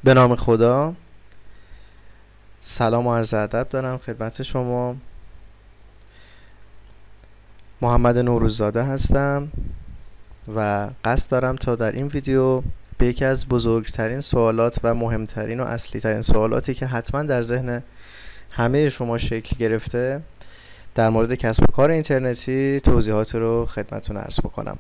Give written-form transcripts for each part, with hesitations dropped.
به نام خدا. سلام و عرض ادب دارم خدمت شما. محمد نوروززاده هستم و قصد دارم تا در این ویدیو به یکی از بزرگترین سوالات و مهمترین و اصلی ترین سوالاتی که حتما در ذهن همه شما شکل گرفته در مورد کسب و کار اینترنتی توضیحات رو خدمتتون عرض بکنم.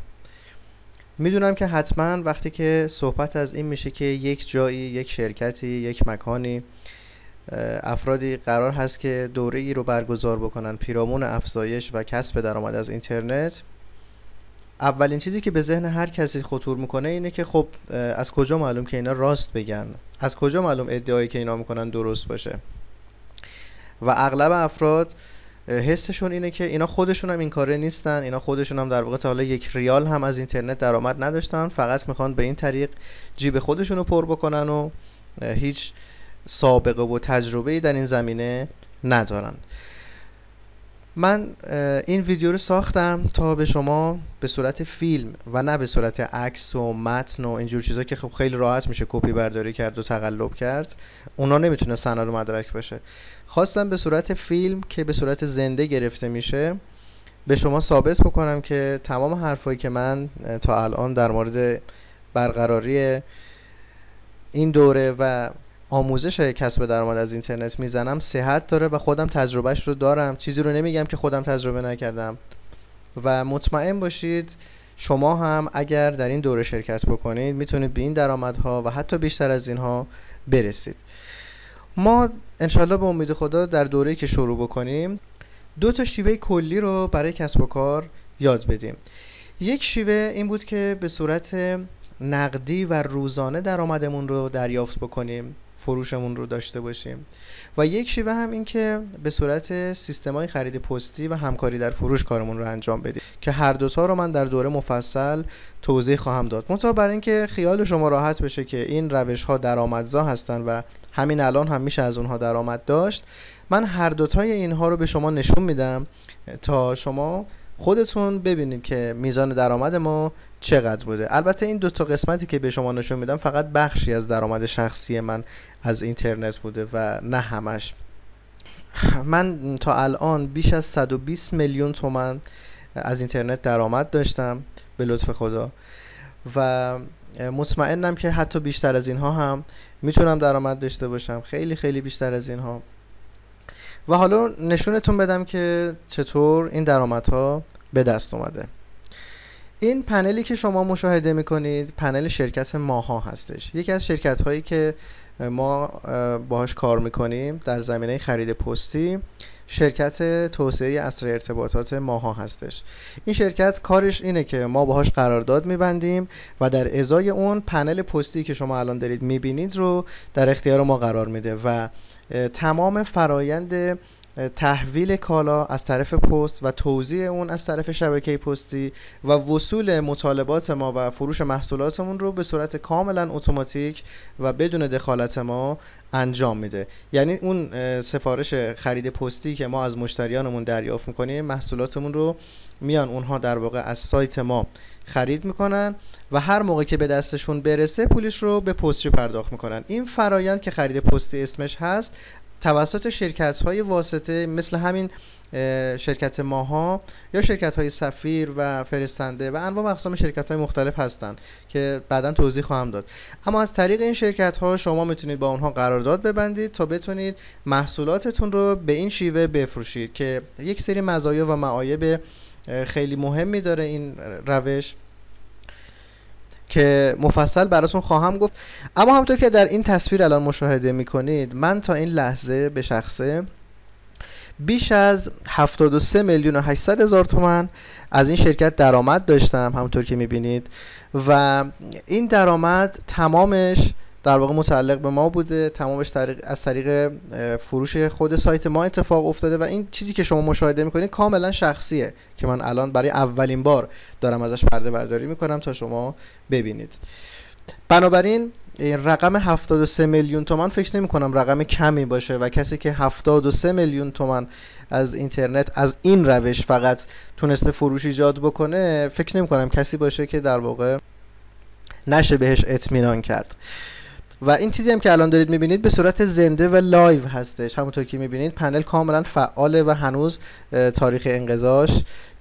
میدونم که حتما وقتی که صحبت از این میشه که یک جایی، یک شرکتی، یک مکانی، افرادی قرار هست که دوره‌ای رو برگزار بکنن پیرامون افزایش و کسب درآمد از اینترنت، اولین چیزی که به ذهن هر کسی خطور میکنه اینه که خب از کجا معلوم که اینا راست بگن؟ از کجا معلوم ادعایی که اینا میکنن درست باشه؟ و اغلب افراد حسشون اینه که اینا خودشون هم این کاره نیستن، اینا خودشون هم در واقع تا حالا یک ریال هم از اینترنت درآمد نداشتن، فقط میخوان به این طریق جیب خودشون رو پر بکنن و هیچ سابقه و تجربه‌ای در این زمینه ندارن. من این ویدیو رو ساختم تا به شما به صورت فیلم و نه به صورت عکس و متن و اینجور چیزا که خب خیلی راحت میشه کپی برداری کرد و تقلب کرد، اونا نمیتونه سند و مدرک باشه. خواستم به صورت فیلم که به صورت زنده گرفته میشه به شما ثابت بکنم که تمام حرفایی که من تا الان در مورد برقراری این دوره و آموزش کسب درآمد از اینترنت میزنم صحت داره و خودم تجربهش رو دارم، چیزی رو نمیگم که خودم تجربه نکردم. و مطمئن باشید شما هم اگر در این دوره شرکت بکنید میتونید به این درآمدها و حتی بیشتر از اینها برسید. ما انشالله به امید خدا در دوره‌ای که شروع بکنیم 2 شیوه کلی رو برای کسب و کار یاد بدیم. یک شیوه این بود که به صورت نقدی و روزانه درآمدمون رو دریافت بکنیم، فروشمون رو داشته باشیم، و یک شیوه هم این که به صورت سیستم‌های خرید پستی و همکاری در فروش کارمون رو انجام بدیم که هر دوتا رو من در دوره مفصل توضیح خواهم داد. منتها برای اینکه خیال شما راحت بشه که این روش‌ها درآمدزا هستن و همین الان هم میشه از اونها درآمد داشت، من هر دوتای اینها رو به شما نشون میدم تا شما خودتون ببینید که میزان درآمد ما چقدر بوده. البته این 2 قسمتی که به شما نشون میدم فقط بخشی از درآمد شخصی من از اینترنت بوده و نه همش. من تا الان بیش از 120 میلیون تومان از اینترنت درآمد داشتم به لطف خدا و مطمئنم که حتی بیشتر از اینها هم میتونم درآمد داشته باشم، خیلی خیلی بیشتر از اینها. و حالا نشونتون بدم که چطور این درآمدها به دست اومده. این پنلی که شما مشاهده میکنید پنل شرکت ماها هستش، یکی از شرکت هایی که ما باهاش کار میکنیم در زمینه خرید پستی. شرکت توسعه عصر ارتباطات ماها هستش. این شرکت کارش اینه که ما باهاش قرارداد میبندیم و در ازای اون پنل پستی که شما الان دارید میبینید رو در اختیار ما قرار میده و تمام فرایند تحویل کالا از طرف پست و توزیع اون از طرف شبکه پستی و وصول مطالبات ما و فروش محصولاتمون رو به صورت کاملا اتوماتیک و بدون دخالت ما انجام میده. یعنی اون سفارش خرید پستی که ما از مشتریانمون دریافت میکنیم، محصولاتمون رو میان اونها در واقع از سایت ما خرید میکنن و هر موقع که به دستشون برسه پولش رو به پستچی پرداخت میکنن. این فرایند که خرید پستی اسمش هست توسط شرکت‌های واسطه مثل همین شرکت ماها یا شرکت‌های سفیر و فرستنده و انواع اقسام شرکت‌های مختلف هستند که بعداً توضیح خواهم داد. اما از طریق این شرکت‌ها شما میتونید با اونها قرارداد ببندید تا بتونید محصولاتتون رو به این شیوه بفروشید که یک سری مزایا و معایب خیلی مهمی داره این روش که مفصل براتون خواهم گفت. اما همونطور که در این تصویر الان مشاهده میکنید من تا این لحظه به شخصه بیش از 73 میلیون و 800 هزار تومان از این شرکت درآمد داشتم همونطور که میبینید و این درآمد تمامش در واقع متعلق به ما بوده، تمامش از طریق فروش خود سایت ما اتفاق افتاده و این چیزی که شما مشاهده میکنید کاملا شخصیه که من الان برای اولین بار دارم ازش پرده برداری میکنم تا شما ببینید. بنابراین رقم 73 میلیون تومان فکر نمی کنم رقم کمی باشه و کسی که 73 میلیون تومان از اینترنت از این روش فقط تونسته فروش ایجاد بکنه فکر نمی کنم کسی باشه که در واقع نشه بهش اطمینان کرد. و این چیزی هم که الان دارید میبینید به صورت زنده و لایو هستش. همونطور که میبینید پنل کاملا فعاله و هنوز تاریخ انقضاش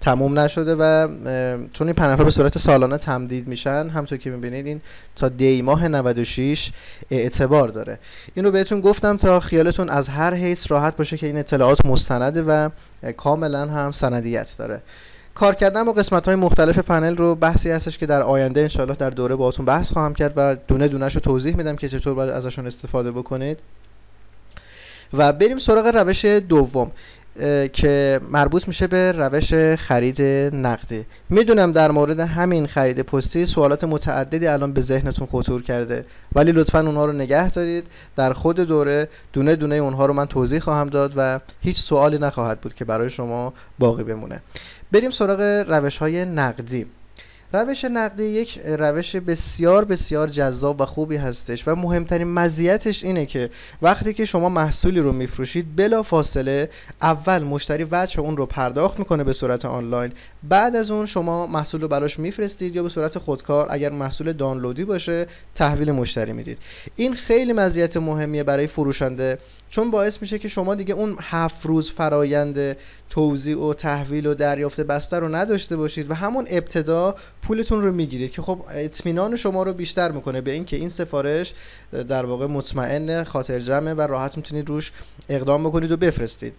تموم نشده و چون این پنل ها به صورت سالانه تمدید میشن، همونطور که میبینید این تا دی ماه 96 اعتبار داره. اینو بهتون گفتم تا خیالتون از هر حیث راحت باشه که این اطلاعات مستنده و کاملا هم سندیت داره. کار کردن با قسمت‌های مختلف پنل رو بحثی هستش که در آینده انشالله در دوره باهاتون بحث خواهم کرد و دونه دونه‌شو توضیح میدم که چطور باید ازشون استفاده بکنید. و بریم سراغ روش دوم که مربوط میشه به روش خرید نقدی. میدونم در مورد همین خرید پستی سوالات متعددی الان به ذهنتون خطور کرده، ولی لطفاً اونها رو نگه دارید. در خود دوره دونه دونه اونها رو من توضیح خواهم داد و هیچ سوالی نخواهد بود که برای شما باقی بمونه. بریم سراغ روش‌های نقدی. روش نقدی یک روش بسیار بسیار جذاب و خوبی هستش و مهمترین مزیتش اینه که وقتی که شما محصولی رو میفروشید بلا فاصله اول مشتری وجه اون رو پرداخت میکنه به صورت آنلاین، بعد از اون شما محصول رو براش میفرستید یا به صورت خودکار اگر محصول دانلودی باشه تحویل مشتری میدید. این خیلی مزیت مهمیه برای فروشنده، چون باعث میشه که شما دیگه اون 7 روز فرایند توزیع و تحویل و دریافت بسته رو نداشته باشید و همون ابتدا پولتون رو میگیرید که خب اطمینان شما رو بیشتر میکنه به این که این سفارش در واقع مطمئن، خاطر جمعه و راحت میتونید روش اقدام بکنید و بفرستید.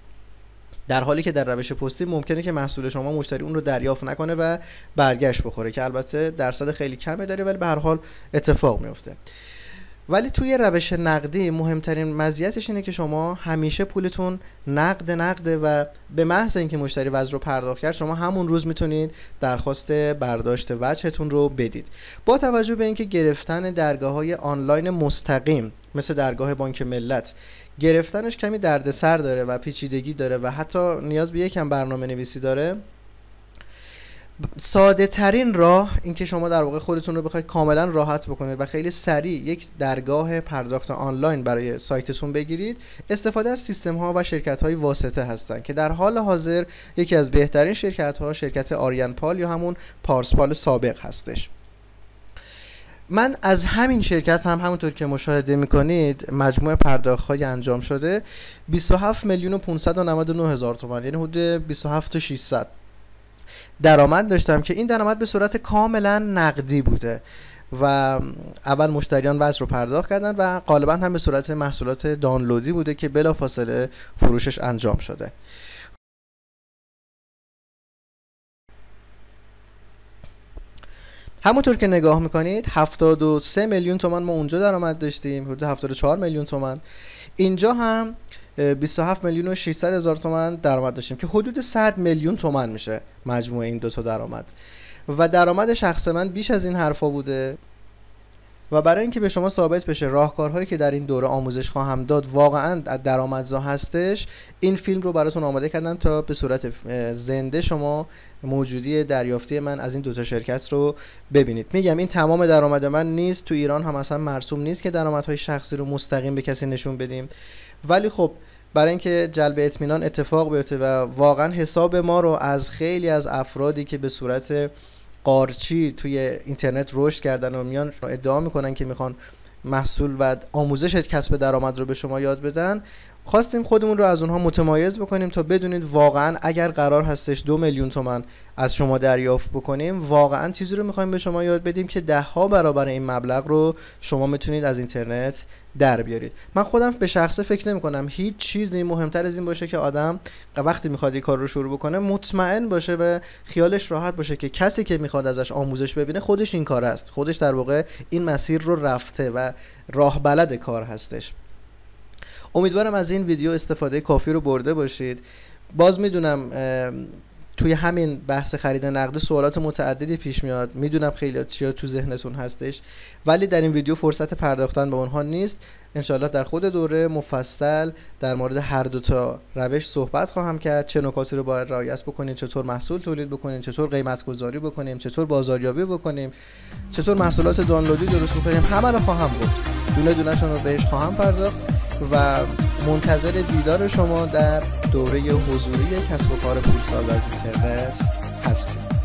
در حالی که در روش پستی ممکنه که محصول شما مشتری اون رو دریافت نکنه و برگشت بخوره که البته درصد خیلی کمی داره ولی به هر حال اتفاق میفته. ولی توی روش نقدی مهمترین مزیتش اینه که شما همیشه پولتون نقده و به محض اینکه مشتری وجه رو پرداخت کرد شما همون روز میتونید درخواست برداشت وجهتون رو بدید. با توجه به اینکه گرفتن درگاه‌های آنلاین مستقیم مثل درگاه بانک ملت گرفتنش کمی دردسر داره و پیچیدگی داره و حتی نیاز به یکم برنامه نویسی داره، ساده ترین راه این که شما در واقع خودتون رو بخواید کاملا راحت بکنید و خیلی سریع یک درگاه پرداخت آنلاین برای سایتتون بگیرید، استفاده از سیستم ها و شرکت های واسطه هستن که در حال حاضر یکی از بهترین شرکت ها شرکت آریانپال یا همون پارسپال سابق هستش. من از همین شرکت همونطور که مشاهده میکنید مجموع پرداخت های انجام شده 27,599,000 تومان، یعنی حدود 27,600 درآمد داشتم که این درآمد به صورت کاملا نقدی بوده و اول مشتریان وجه رو پرداخت کردن و غالبا هم به صورت محصولات دانلودی بوده که بلافاصله فروشش انجام شده. همونطور که نگاه میکنید 73 میلیون تومان ما اونجا درآمد داشتیم، حدود 74 میلیون تومان. اینجا هم 27,600,000 تومان درآمد داشتیم که حدود 100 میلیون تومان میشه مجموع این دوتا درآمد و درآمد شخص من بیش از این حرفا بوده. و برای اینکه به شما ثابت بشه راهکارهایی که در این دوره آموزش خواهم داد واقعا درآمدزا هستش، این فیلم رو براتون آماده کردم تا به صورت زنده شما موجودی دریافتی من از این دوتا شرکت رو ببینید. میگم این تمام درآمد من نیست، تو ایران هم اصلا مرسوم نیست که درآمدهای شخصی رو مستقیم به کسی نشون بدیم، ولی خب برای اینکه جلب اطمینان اتفاق بیفته و واقعا حساب ما رو از خیلی از افرادی که به صورت قارچی توی اینترنت رشد کردن و میان ادعا میکنن که میخوان محصول و آموزش کسب درآمد رو به شما یاد بدن، خواستیم خودمون رو از اونها متمایز بکنیم تا بدونید واقعا اگر قرار هستش 2 میلیون تومان از شما دریافت بکنیم واقعا چیزی رو میخوایم به شما یاد بدیم که 10 ها برابر این مبلغ رو شما میتونید از اینترنت در بیارید. من خودم به شخصه فکر نمی کنم هیچ چیزی مهمتر از این باشه که آدم وقتی میخواد این کار رو شروع بکنه مطمئن باشه و خیالش راحت باشه که کسی که میخواد ازش آموزش ببینه خودش این کار است، خودش در واقع این مسیر رو رفته و راه بلد کار هستش. امیدوارم از این ویدیو استفاده کافی رو برده باشید. باز میدونم توی همین بحث خرید نقدی سوالات متعددی پیش میاد، میدونم خیلی چیا تو ذهنتون هستش، ولی در این ویدیو فرصت پرداختن به اونها نیست. انشالله در خود دوره مفصل در مورد هر دو تا روش صحبت خواهم کرد، چه نکاتی رو باید رعایت بکنید، چطور محصول تولید بکنیم، چطور قیمت گذاری بکنیم، چطور بازاریابی بکنیم، چطور محصولات دانلودی درست بکنیم، همه رو خواهم گفت، دونه دونه‌شون رو بهش خواهم پرداخت و منتظر دیدار شما در دوره حضوری کسب و کار پولساز از اینترنت هستیم.